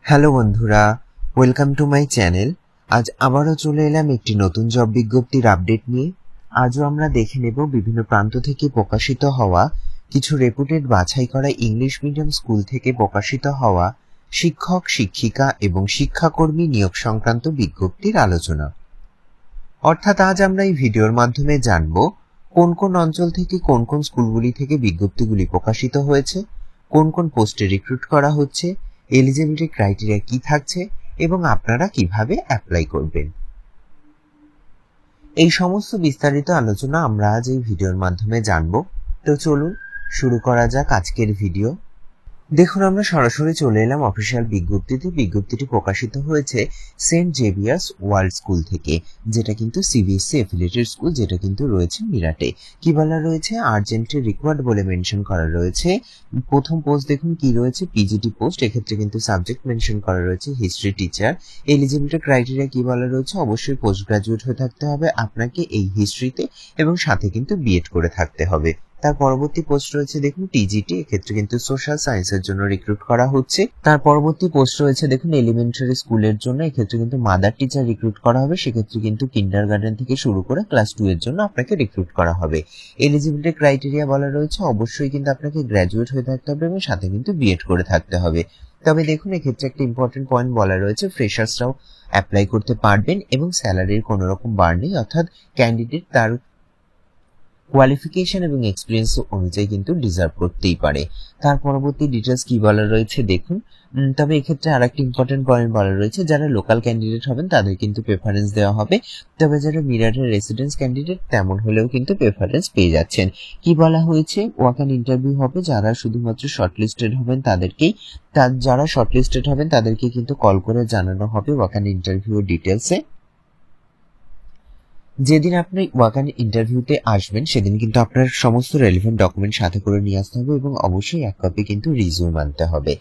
Hello বন্ধুরা, welcome to my channel. আজ আবারও চলে এলাম একটি নতুন জব বিজ্ঞপ্তির আপডেট নিয়ে। আজও আমরা দেখে নেব বিভিন্ন প্রান্ত থেকে প্রকাশিত হওয়া কিছু রেপুটেড বাছাই করা ইংলিশ মিডিয়াম স্কুল থেকে প্রকাশিত হওয়া শিক্ষক, শিক্ষিকা এবং শিক্ষাকর্মী নিয়োগ সংক্রান্ত বিজ্ঞপ্তির আলোচনা। অর্থাৎ আজ আমরা এই ভিডিওর মাধ্যমে জানব কোন কোন অঞ্চল থেকে কোন কোন স্কুলগুলি থেকে বিজ্ঞপ্তিগুলি প্রকাশিত হয়েছে, কোন কোন পোস্টে রিক্রুট করা হচ্ছে, এলিজিবিলিটি ক্রাইটেরিয়া কি থাকছে এবং আপনারা কিভাবে অ্যাপ্লাই করবেন। এই সমস্ত বিস্তারিত আলোচনা আমরা আজ এই ভিডিওর মাধ্যমে জানব। তো চলুন শুরু করা যাক আজকের ভিডিও। দেখুন, আমরা সরাসরি চলে এলাম অফিসিয়াল বিজ্ঞপ্তিতে। বিজ্ঞপ্তিটি প্রকাশিত হয়েছে সেন্ট জেভিয়ার্স ওয়ার্ল্ড স্কুল থেকে, যেটা কিন্তু সিবিএসসি এফিলিয়েটেড স্কুল, যেটা কিন্তু রয়েছে মিরাটে। কি বলা রয়েছে, আর্জেন্টলি রিকোয়ার্ড বলে মেনশন করা রয়েছে। প্রথম পোস্ট দেখুন কি রয়েছে, পিজিটি পোস্ট। এক্ষেত্রে কিন্তু সাবজেক্ট মেনশন করা রয়েছে হিস্ট্রি টিচার। এলিজিবিলিটি ক্রাইটেরিয়া কি বলা রয়েছে, অবশ্যই পোস্ট গ্রাজুয়েট হয়ে থাকতে হবে আপনাকে এই হিস্ট্রিতে, এবং সাথে কিন্তু বিএড করে থাকতে হবে। তার পরবর্তী পোস্ট রয়েছে দেখুন টিজিটি, এক্ষেত্রে কিন্তু সোশ্যাল সায়েন্সের জন্য রিক্রুট করা হচ্ছে। তার পরবর্তী পোস্ট রয়েছে দেখুন এলিমেন্টারি স্কুলের জন্য, এক্ষেত্রে কিন্তু মাদার টিচার রিক্রুট করা হবে। সেক্ষেত্রে কিন্তু কিন্ডারগার্টেন থেকে শুরু করে ক্লাস 2 এর জন্য আপনাকে রিক্রুট করা হবে। এলিজিবিলিটি ক্রাইটেরিয়া বলা রয়েছে, অবশ্যই কিন্তু আপনাকে গ্র্যাজুয়েট হয়ে থাকতে হবে এবং সাথে কিন্তু বিএড করে থাকতে হবে। তবে দেখুন এক্ষেত্রে একটা ইম্পর্টেন্ট পয়েন্ট বলা রয়েছে, ফ্রেশার্সরাও অ্যাপ্লাই করতে পারবেন এবং স্যালারির কোনো রকম বার নেই, অর্থাৎ ক্যান্ডিডেট তার কোয়ালিফিকেশন এবং এক্সপিরিয়েন্স অনুযায়ী কিন্তু ডিজার্ভ করতেই পারে। তার পরবর্তী ডিটেলস কি বলা রয়েছে দেখুন। তবে এক্ষেত্রে আরেকটি ইম্পর্টেন্ট পয়েন্ট বলা রয়েছে, যারা লোকাল ক্যান্ডিডেট হবেন তাদের কিন্তু প্রেফারেন্স দেওয়া হবে। তবে যারা মিরাটের রেসিডেন্স ক্যান্ডিডেট তেমন হলেও কিন্তু প্রেফারেন্স পেয়ে যাচ্ছেন। কি বলা হয়েছে, ওয়াক অ্যান্ড ইন্টারভিউ হবে। যারা শুধুমাত্র শর্টলিস্টেড হবেন তাদেরকেই, যারা শর্টলিস্টেড হবেন তাদেরকে কিন্তু কল করে জানানো হবে ওয়াক অ্যান্ড ইন্টারভিউ ডিটেলসে। যেদিন আপনি ওয়াক অ্যান্ড ইন্টারভিউতে আসবেন সেদিন কিন্তু আপনার সমস্ত রেলিভেন্ট ডকুমেন্ট সাথে করে নিয়ে আসতে হবে এবং অবশ্যই এক কপি কিন্তু রিজিউম আনতে হবে।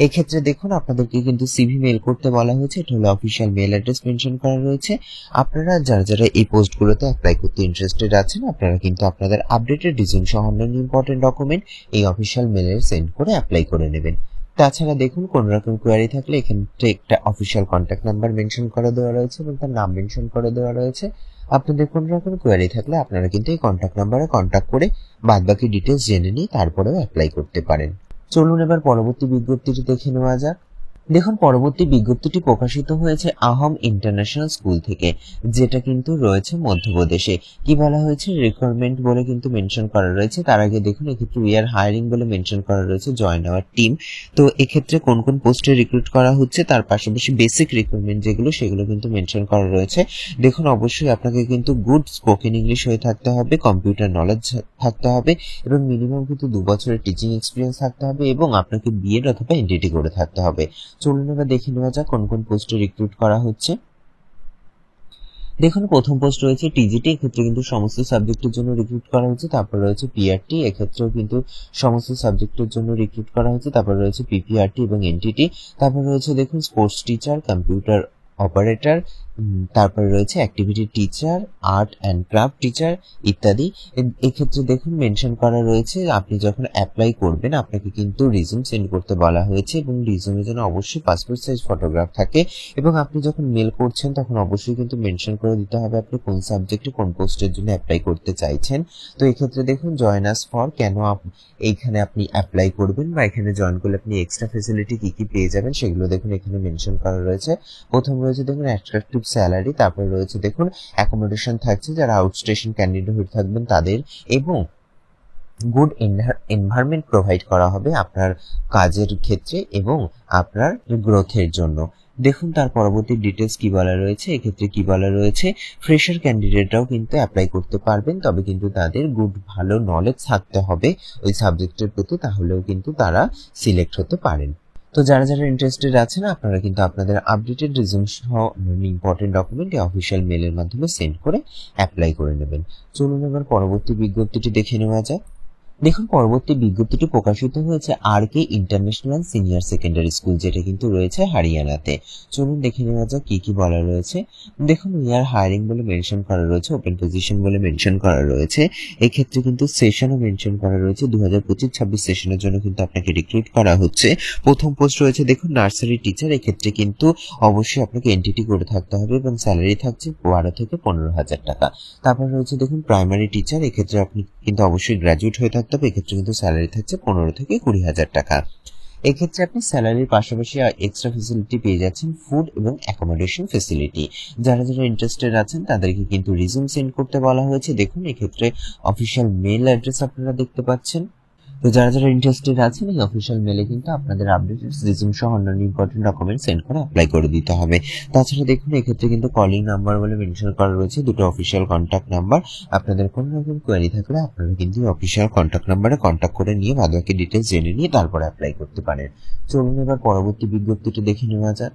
এক্ষেত্রে দেখুন আপনাদেরকে কিন্তু সিভি মেল করতে বলা হয়েছে, এটা হলো অফিসিয়াল মেল অ্যাড্রেস মেনশন করা রয়েছে। আপনারা যারা এই পোস্টগুলোতে অ্যাপ্লাই করতে ইন্টারেস্টেড আছেন, আপনারা কিন্তু আপনাদের আপডেটেড রিজিউম সহ অন্যান্য ইম্পর্টেন্ট ডকুমেন্ট এই অফিসিয়াল মেলে সেন্ড করে অ্যাপ্লাই করে নেবেন। তাছাড়া দেখুন কোনো রকম কোয়ারি থাকলে এখানে একটা অফিসিয়াল কন্ট্যাক্ট নাম্বার মেনশন করে দেওয়া রয়েছে এবং তার নাম মেনশন করে দেওয়া রয়েছে। আপনাদের কোনো রকম কোয়ারি থাকলে আপনারা কিন্তু এই কন্ট্যাক্ট নাম্বারে কন্ট্যাক্ট করে বাদবাকি ডিটেলস জেনে নিয়ে তারপরেও অ্যাপ্লাই করতে পারেন। চলুন এবার পরবর্তী বিজ্ঞপ্তিটি দেখে নেওয়া যাক। দেখুন পরবর্তী বিজ্ঞপ্তিটি প্রকাশিত হয়েছে আহম ইন্টারন্যাশনাল স্কুল থেকে, যেটা কিন্তু রয়েছে মধ্যপ্রদেশে। কি বলা হয়েছে, রিকোয়ারমেন্ট বলে কিন্তু মেনশন করা রয়েছে। তার আগে দেখুন এক্ষেত্রে উই আর হায়ারিং বলে মেনশন করা রয়েছে, জয়েন আওয়ার টিম। তো এক্ষেত্রে কোন কোন পোস্টে রিক্রুট করা হচ্ছে তার পাশাপাশি বেসিক রিকোয়ারমেন্ট যেগুলো সেগুলো কিন্তু মেনশন করা রয়েছে। দেখুন অবশ্যই আপনাকে কিন্তু গুড স্পোকেন ইংলিশ হয়ে থাকতে হবে, কম্পিউটার নলেজ থাকতে হবে এবং মিনিমাম কিন্তু 2 বছরের টিচিং এক্সপিরিয়েন্স থাকতে হবে এবং আপনাকে বিএড অথবা এনডিটি করে থাকতে হবে। চলুন এবার দেখে নেওয়া যাক কোন কোন পোস্টে রিক্রুট করা হচ্ছে। দেখুন প্রথম পোস্ট রয়েছে টিজিটি, এক্ষেত্রে কিন্তু সমস্ত সাবজেক্টের জন্য রিক্রুট করা হচ্ছে। তারপর রয়েছে পিআরটি, এক্ষেত্রেও কিন্তু সমস্ত সাবজেক্টের জন্য রিক্রুট করা হচ্ছে। তারপর রয়েছে পিপিআরটি এবং এনটিটি। তারপর রয়েছে দেখুন স্পোর্টস টিচার, কম্পিউটার অপারেটর, তারপরে রয়েছে activity teacher, art and craft teacher ইত্যাদি। এক্ষেত্রে দেখুন মেনশন করা রয়েছে আপনি যখন অ্যাপ্লাই করবেন আপনাকে কিন্তু রিজিউম সেন্ড করতে বলা হয়েছে এবং রিজিউমের জন্য অবশ্যই পাসপোর্ট সাইজ ফটোগ্রাফ থাকে এবং আপনি যখন মেল করছেন তখন অবশ্যই কিন্তু মেনশন করে দিতে হবে আপনি কোন সাবজেক্টে কোন পোস্টের জন্য অ্যাপ্লাই করতে চাইছেন। তো এক্ষেত্রে দেখুন জয়েন আস ফর, কেন এইখানে আপনি অ্যাপ্লাই করবেন বা এখানে জয়েন করলে আপনি এক্সট্রা ফেসিলিটি কি কি পেয়ে যাবেন সেগুলো দেখুন এখানে মেনশন করা রয়েছে। প্রথম রয়েছে দেখুন অ্যাট্রাকটিভ স্যালারি, তারপরে রয়েছে দেখুন অ্যাকোমোডেশন থাকছে যারা আউটস্টেশন ক্যান্ডিডেট হয়ে থাকবেন তাদের, এবং গুড এনভায়রনমেন্ট প্রোভাইড করা হবে আপনার কাজের ক্ষেত্রে এবং আপনার গ্রোথের জন্য। দেখুন তার পরবর্তী ডিটেলস কি বলা রয়েছে, এক্ষেত্রে কি বলা রয়েছে, ফ্রেশার ক্যান্ডিডেটরাও কিন্তু অ্যাপ্লাই করতে পারবেন, তবে কিন্তু তাদের ভালো নলেজ থাকতে হবে ওই সাবজেক্টের প্রতি, তাহলেও কিন্তু তারা সিলেক্ট হতে পারেন। তো যারা ইন্টারেস্টেড আছেন আপনারা কিন্তু আপনাদের আপডেটেড রিজিউম সহ ইম্পর্টেন্ট ডকুমেন্ট অফিসিয়াল মেলের মাধ্যমে সেন্ড করে অ্যাপ্লাই করে নেবেন। চলুন এবার পরবর্তী বিজ্ঞপ্তিটি দেখে নেওয়া যাক। দেখুন পরবর্তী বিজ্ঞপ্তিটি প্রকাশিত হয়েছে R K international senior secondary school, যেটা কিন্তু রয়েছে হরিয়ানাতে। চলুন দেখে নেওয়া যাক কি কি বলা রয়েছে। দেখুন উই আর হায়ারিং বলে মেনশন করা রয়েছে, ওপেন পজিশন বলে মেনশন করা রয়েছে। এক্ষেত্রে কিন্তু সেশনও মেনশন করা রয়েছে, 2025-26 সেশনের জন্য কিন্তু আপনাকে রিক্রুট করা হচ্ছে। প্রথম পোস্ট রয়েছে দেখুন নার্সারি টিচার, এক্ষেত্রে কিন্তু অবশ্যই আপনাকে এনটিটি করে থাকতে হবে এবং স্যালারি থাকছে 12 থেকে 15,000 টাকা। তারপর রয়েছে দেখুন প্রাইমারি টিচার, এক্ষেত্রে আপনি কিন্তু অবশ্যই গ্র্যাজুয়েট হয়ে থাকতে হবে, এক্ষেত্রে কিন্তু স্যালারি থাকছে 15 থেকে 20,000 টাকা। এক্ষেত্রে আপনি স্যালারির পাশাপাশি এক্সট্রা ফেসিলিটি পেয়ে যাচ্ছেন, ফুড এবং অ্যাকোমোডেশন ফেসিলিটি। যারা যারা ইন্টারেস্টেড আছেন তাদেরকে কিন্তু রিজিউম সেন্ড করতে বলা হয়েছে। দেখুন এক্ষেত্রে অফিসিয়াল মেল অ্যাড্রেস আপনারা দেখতে পাচ্ছেন। তো যারা যারা ইন্টারেস্টেড আছেন এই অফিসিয়াল মেলে কিন্তু আপনাদের আপডেটেড রিজিউম সহ অন্যান্য ইম্পর্টেন্ট ডকুমেন্ট সেন্ড করে অ্যাপ্লাই করে দিতে হবে। তাছাড়া দেখুন এক্ষেত্রে কিন্তু কলিং নাম্বার বলে মেনশন করা রয়েছে, দুটো অফিসিয়াল কন্ট্যাক্ট নাম্বার। আপনাদের কোনো রকম কোয়ারি থাকলে আপনারা কিন্তু অফিসিয়াল কন্ট্যাক্ট নাম্বারে কন্ট্যাক্ট করে নিয়ে বাদবাকি ডিটেলস জেনে নিয়ে তারপরে অ্যাপ্লাই করতে পারেন। চলুন এবার পরবর্তী বিজ্ঞপ্তিটি দেখে নেওয়া যাক।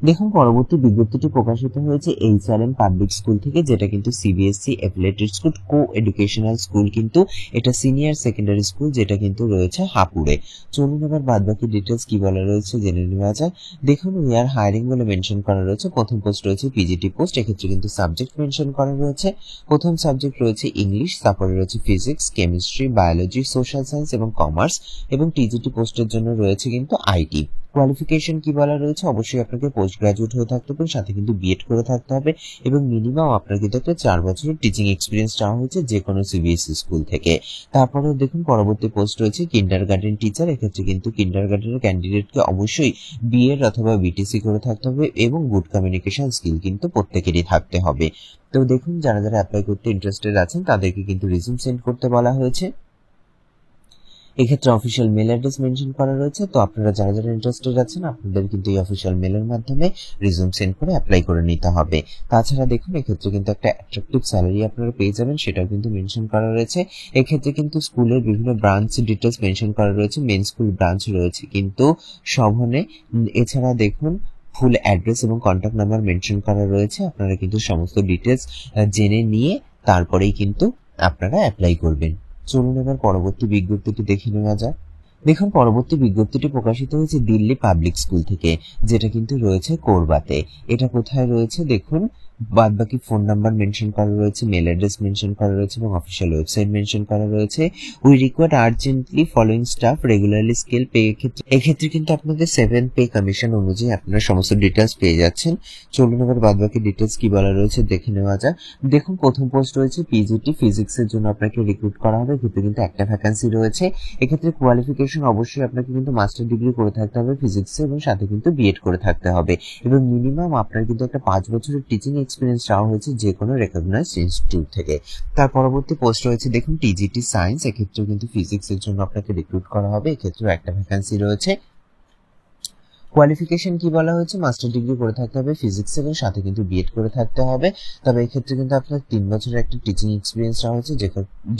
দেখুন পরবর্তী বিজ্ঞপ্তিটি প্রকাশিত হয়েছে এইচআরএম পাবলিক স্কুল থেকে, যেটা কিন্তু সিবিএসসি অ্যাফিলিয়েটেড স্কুল, কো এডুকেশনাল স্কুল কিন্তু এটা সিনিয়র সেকেন্ডারি স্কুল, যেটা কিন্তু রয়েছে হাপুড়ে। চলুন এবার বাদবাকি ডিটেলস কি বলা রয়েছে জেনে নেওয়া যায়। দেখুন উই আর হায়ারিং বলে মেনশন করা রয়েছে। প্রথম পোস্ট রয়েছে পিজিটি পোস্ট, এক্ষেত্রে কিন্তু সাবজেক্ট মেনশন করা রয়েছে। প্রথম সাবজেক্ট রয়েছে ইংলিশ, তারপরে রয়েছে physics, chemistry, biology, social science এবং কমার্স, এবং টিজিটি পোস্টের জন্য রয়েছে কিন্তু আইটি। কোয়ালিফিকেশন কি বলা রয়েছে, অবশ্যই আপনাকে পোস্ট গ্রাজুয়েট হয়ে থাকতে হবে, সাথে কিন্তু বিএড করে থাকতে হবে এবং মিনিমাম আপনার কিন্তু একটা 4 বছরের টিচিং এক্সপিরিয়েন্স চাওয়া হয়েছে যে কোনো সিবিএসসি স্কুল থেকে। তারপরে দেখুন পরবর্তী পোস্ট রয়েছে কিন্ডারগার্টেন টিচার, এক্ষেত্রে কিন্তু কিন্ডারগার্টেনের ক্যান্ডিডেটকে অবশ্যই বিএড অথবা বিটিসি করে থাকতে হবে এবং গুড কমিউনিকেশন স্কিল কিন্তু প্রত্যেকেরই থাকতে হবে। তো দেখুন যারা যারা অ্যাপ্লাই করতে ইন্টারেস্টেড আছেন তাদেরকে কিন্তু রিজিউম সেন্ড করতে বলা হয়েছে। এক্ষেত্রে অফিসিয়াল মেল অ্যাড্রেস মেনশন করা রয়েছে। তো আপনারা যারা যারা ইন্টারেস্টেড আছেন আপনাদের কিন্তু এই অফিসিয়াল মেলের মাধ্যমে রিজিউম সেন্ড করে অ্যাপ্লাই করে নিতে হবে। তাছাড়া দেখুন এক্ষেত্রে কিন্তু একটা অ্যাট্রাকটিভ স্যালারি আপনারা পেয়ে যাবেন, সেটাও কিন্তু মেনশন করা রয়েছে। এক্ষেত্রে কিন্তু স্কুলের বিভিন্ন ব্রাঞ্চ ডিটেলস মেনশন করা রয়েছে, মেন স্কুল ব্রাঞ্চ রয়েছে কিন্তু শোভনে। এছাড়া দেখুন ফুল অ্যাড্রেস এবং কন্ট্যাক্ট নাম্বার মেনশন করা রয়েছে। আপনারা কিন্তু সমস্ত ডিটেলস জেনে নিয়ে তারপরেই কিন্তু আপনারা অ্যাপ্লাই করবেন। চলুন এবার পরবর্তী বিজ্ঞপ্তিটি দেখে নেওয়া যাক। দেখুন পরবর্তী বিজ্ঞপ্তিটি প্রকাশিত হয়েছে দিল্লি পাবলিক স্কুল থেকে, যেটা কিন্তু রয়েছে কোরবাতে। এটা কোথায় রয়েছে দেখুন, বাদবাকি ফোন নাম্বার মেনশন করা রয়েছে, মেল অ্যাড্রেস মেনশন করা রয়েছে এবং অফিসিয়াল ওয়েবসাইট মেনশন করা রয়েছে। We require urgently following staff regularly scale pay, এক্ষেত্রে কিন্তু আপনাদের 7 পে কমিশন অনুযায়ী আপনারা সমস্ত ডিটেলস পেয়ে যাচ্ছেন। চলুন এবার বাদবাকি ডিটেলস কি বলা রয়েছে দেখে নেওয়া যাক। দেখুন প্রথম পোস্ট রয়েছে পিজিটি ফিজিক্সের জন্য আপনাকে রিক্রুট করা হবে, এক্ষেত্রে কিন্তু একটা ভ্যাকান্সি রয়েছে। এক্ষেত্রে কোয়ালিফিকেশন অবশ্যই আপনাকে কিন্তু মাস্টার ডিগ্রি করে থাকতে হবে ফিজিক্সে এবং সাথে কিন্তু বিএড করে থাকতে হবে এবং মিনিমাম আপনার কিন্তু একটা 5 বছরের টিচিং এক্সপিরিয়েন্স চাওয়া হয়েছে যে কোনো রেকগনাইজড ইনস্টিটিউট থেকে। তার পরবর্তী পোস্ট রয়েছে দেখুন টিজিটি সায়েন্স, এক্ষেত্রেও কিন্তু ফিজিক্সের জন্য আপনাকে রিক্রুট করা হবে, এক্ষেত্রেও একটা ভ্যাকান্সি রয়েছে। কোয়ালিফিকেশন কি বলা হয়েছে, মাস্টার ডিগ্রি করে থাকতে হবে ফিজিক্স এর সাথে কিন্তু বিএড করে থাকতে হবে। তবে এক্ষেত্রে কিন্তু আপনার 3 বছরের একটা টিচিং এক্সপিরিয়েন্স চাওয়া হয়েছে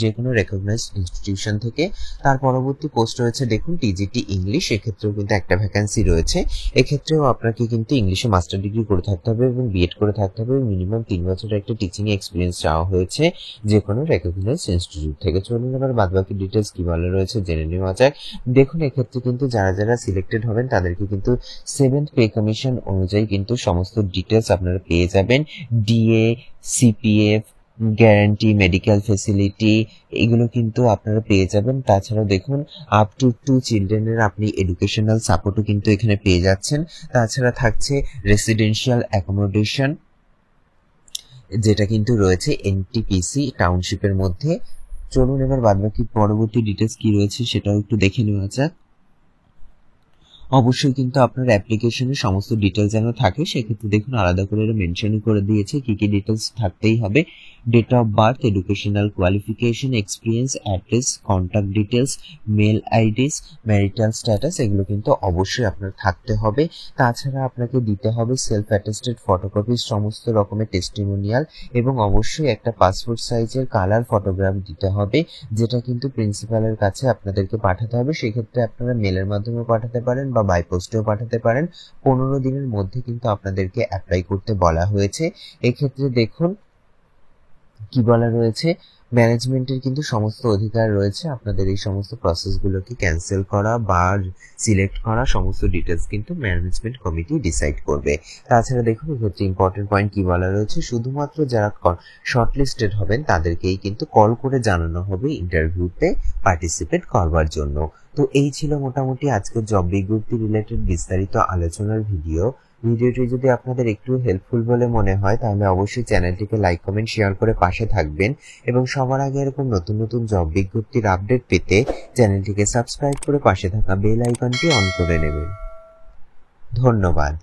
যে কোনো রেকগনাইজড ইনস্টিটিউশন থেকে। তার পরবর্তী পোস্ট রয়েছে দেখুন টিজিটি ইংলিশ, এক্ষেত্রেও কিন্তু একটা ভ্যাকান্সি রয়েছে। এক্ষেত্রেও আপনাকে কিন্তু ইংলিশে মাস্টার ডিগ্রি করে থাকতে হবে এবং বিএড করে থাকতে হবে, মিনিমাম 3 বছরের একটা টিচিং এক্সপিরিয়েন্স চাওয়া হয়েছে যে কোনো রেকগনাইজড ইনস্টিটিউট থেকে। চলুন এবার বাদবাকি ডিটেলস কি বলা রয়েছে জেনে নেওয়া যাক। দেখুন এক্ষেত্রে কিন্তু যারা যারা সিলেক্টেড হবেন তাদেরকে কিন্তু 7th পে কমিশন অনুযায়ী কিন্তু সমস্ত ডিটেলস আপনারা পেয়ে যাবেন। DA, CPF, guarantee, medical facility এগুলো কিন্তু আপনারা পেয়ে যাবেন। তাছাড়াও দেখুন আপ টু 2 চিলড্রেনের আপনি এডুকেশনাল সাপোর্টও কিন্তু এখানে পেয়ে যাচ্ছেন। তাছাড়া থাকছে রেসিডেন্সিয়াল অ্যাকোমোডেশন, যেটা কিন্তু রয়েছে এনটিপিসি টাউনশিপের মধ্যে। চলুন এবার বাদবাকি পরবর্তী ডিটেলস কি রয়েছে সেটাও একটু দেখে নেওয়া যাক। অবশ্যই কিন্তু আপনার অ্যাপ্লিকেশনে সমস্ত ডিটেলস যেন থাকে, সেক্ষেত্রে দেখুন আলাদা করে মেনশনই করে দিয়েছে কি কি ডিটেলস থাকতেই হবে। Date of birth, educational qualification, experience, address, contact details, mail IDs, marital status এগুলো কিন্তু অবশ্যই আপনার থাকতে হবে। তাছাড়া আপনাকে দিতে হবে সেলফ অ্যাটেস্টেড ফটোকপির সমস্ত রকমের টেস্টিমোনিয়াল এবং অবশ্যই একটা পাসপোর্ট সাইজের কালার ফটোগ্রাফ দিতে হবে, যেটা কিন্তু প্রিন্সিপালের কাছে আপনাদেরকে পাঠাতে হবে। সেক্ষেত্রে আপনারা মেলের মাধ্যমে পাঠাতে পারেন বা বাই পোস্টেও পাঠাতে পারেন। 15 দিনের মধ্যে কিন্তু আপনাদেরকে অ্যাপ্লাই করতে বলা হয়েছে। এক্ষেত্রে দেখুন কি বলা রয়েছে, ম্যানেজমেন্টের কিন্তু সমস্ত অধিকার রয়েছে আপনাদের এই সমস্ত প্রসেসগুলোকে ক্যান্সেল করা বা সিলেক্ট করা, সমস্ত ডিটেলস কিন্তু ম্যানেজমেন্ট কমিটি ডিসাইড করবে। তাছাড়া দেখুন এক্ষেত্রে ইম্পর্টেন্ট পয়েন্ট কি বলা রয়েছে, শুধুমাত্র যারা শর্টলিস্টেড হবেন তাদেরকেই কিন্তু কল করে জানানো হবে ইন্টারভিউতে পার্টিসিপেট করবার জন্য। তো এই ছিল মোটামুটি আজকের জব বিজ্ঞপ্তি রিলেটেড বিস্তারিত আলোচনার ভিডিওটি যদি আপনাদের একটু হেল্পফুল বলে মনে হয় তাহলে অবশ্যই চ্যানেলটিকে লাইক কমেন্ট শেয়ার করে পাশে থাকবেন এবং সবার আগে এরকম নতুন নতুন জব বিজ্ঞপ্তির আপডেট পেতে চ্যানেলটিকে সাবস্ক্রাইব করে পাশে থাকা বেল আইকনটি অন করে নেবেন। ধন্যবাদ।